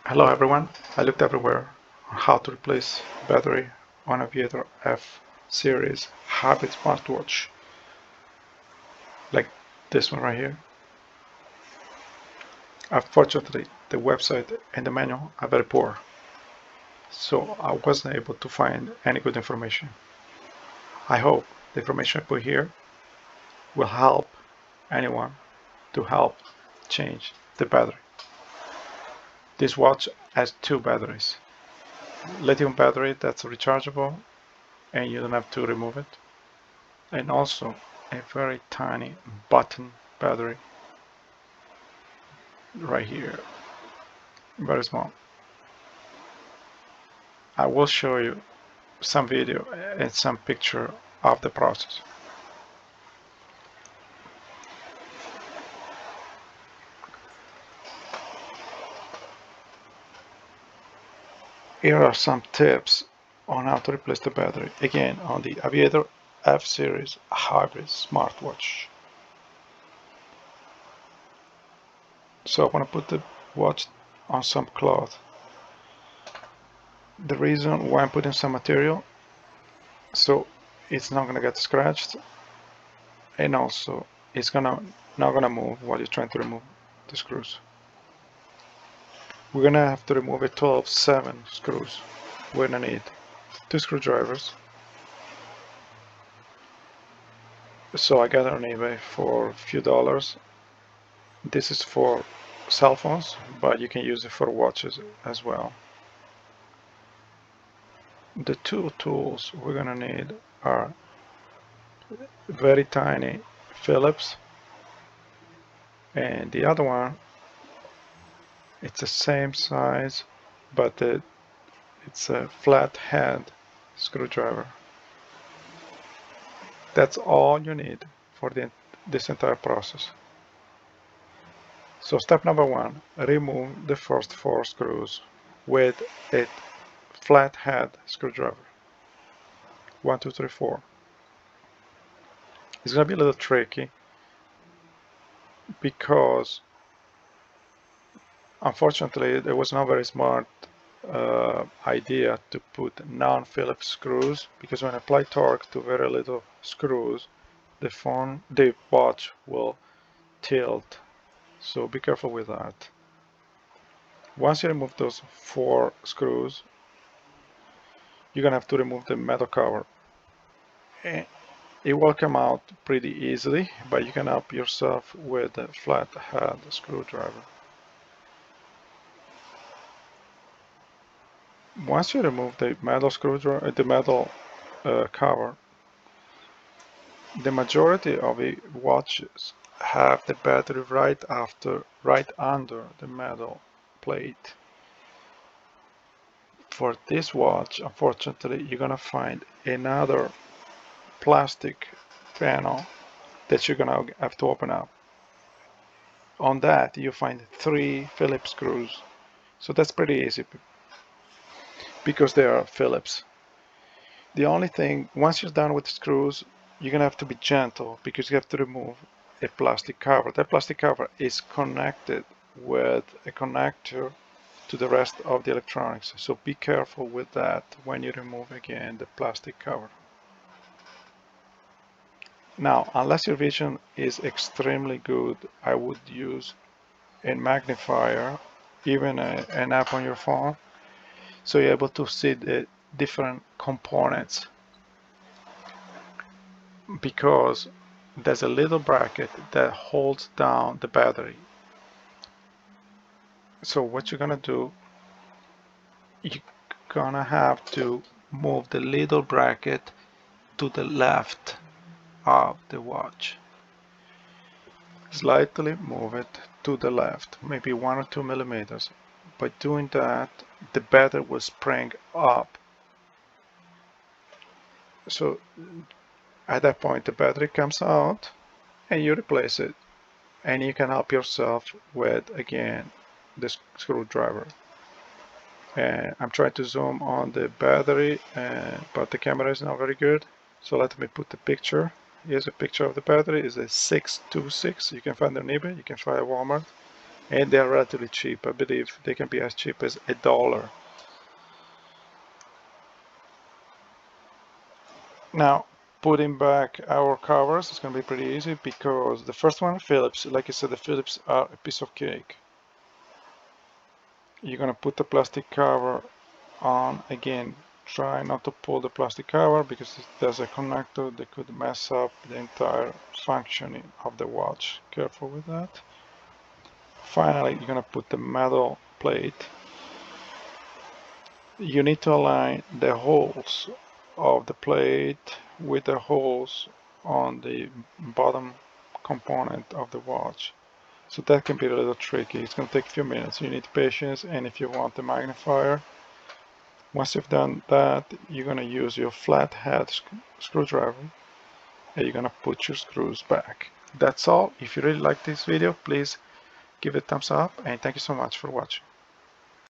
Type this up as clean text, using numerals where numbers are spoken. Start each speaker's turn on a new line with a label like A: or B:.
A: Hello everyone, I looked everywhere on how to replace battery on Aviator F series hybrid smartwatch like this one right here. Unfortunately, the website and the manual are very poor, so I wasn't able to find any good information. I hope the information I put here will help anyone to help change the battery. This watch has two batteries. Lithium battery that's rechargeable and you don't have to remove it, and also a very tiny button battery right here, very small. I will show you some video and some picture of the process. Here are some tips on how to replace the battery, again on the Aviator F series hybrid smartwatch. So I want to put the watch on some cloth. The reason why I'm putting some material, so it's not gonna get scratched, and also it's not gonna move while you're trying to remove the screws. We're gonna have to remove a total of 7 screws. We're gonna need 2 screwdrivers. So I got it on eBay for a few dollars. This is for cell phones, but you can use it for watches as well. The 2 tools we're gonna need are very tiny Phillips, and the other one, it's the same size, but it's a flathead screwdriver. That's all you need for this entire process. So step number 1, remove the first 4 screws with a flathead screwdriver. 1, 2, 3, 4. It's going to be a little tricky because unfortunately it was not very smart idea to put non-Phillips screws, because when I apply torque to very little screws, the watch will tilt. So be careful with that. Once you remove those 4 screws, you're gonna have to remove the metal cover. And it will come out pretty easily, but you can help yourself with a flathead screwdriver. Once you remove the metal screwdriver, the metal cover, the majority of the watches have the battery right under the metal plate. For this watch, unfortunately, you're gonna find another plastic panel that you're gonna have to open up. On that, you find 3 Phillips screws. So that's pretty easy because they are Phillips. The only thing, once you're done with the screws, you're gonna have to be gentle because you have to remove a plastic cover. That plastic cover is connected with a connector to the rest of the electronics. So be careful with that when you remove again the plastic cover. Now, unless your vision is extremely good, I would use a magnifier, even an app on your phone, so you're able to see the different components, because there's a little bracket that holds down the battery. So what you're gonna do, you're gonna have to move the little bracket to the left of the watch. Slightly move it to the left, maybe 1 or 2 millimeters. By doing that, the battery will spring up. So at that point, the battery comes out and you replace it. And you can help yourself with, again, the screwdriver. And I'm trying to zoom on the battery, but the camera is not very good. So let me put the picture. Here's a picture of the battery. It's a 626. You can find it on eBay. You can find it at Walmart. and they're relatively cheap. I believe they can be as cheap as $1. Now, putting back our covers is going to be pretty easy because the first one, Phillips, like I said, the Phillips are a piece of cake. You're going to put the plastic cover on. Again, try not to pull the plastic cover because there's a connector that could mess up the entire functioning of the watch. Careful with that. Finally, you're going to put the metal plate. You need to align the holes of the plate with the holes on the bottom component of the watch. So that can be a little tricky. It's going to take a few minutes. You need patience, and if you want the magnifier, once you've done that, you're going to use your flathead screwdriver and you're going to put your screws back. That's all. If you really like this video, please give it a thumbs up, and thank you so much for watching.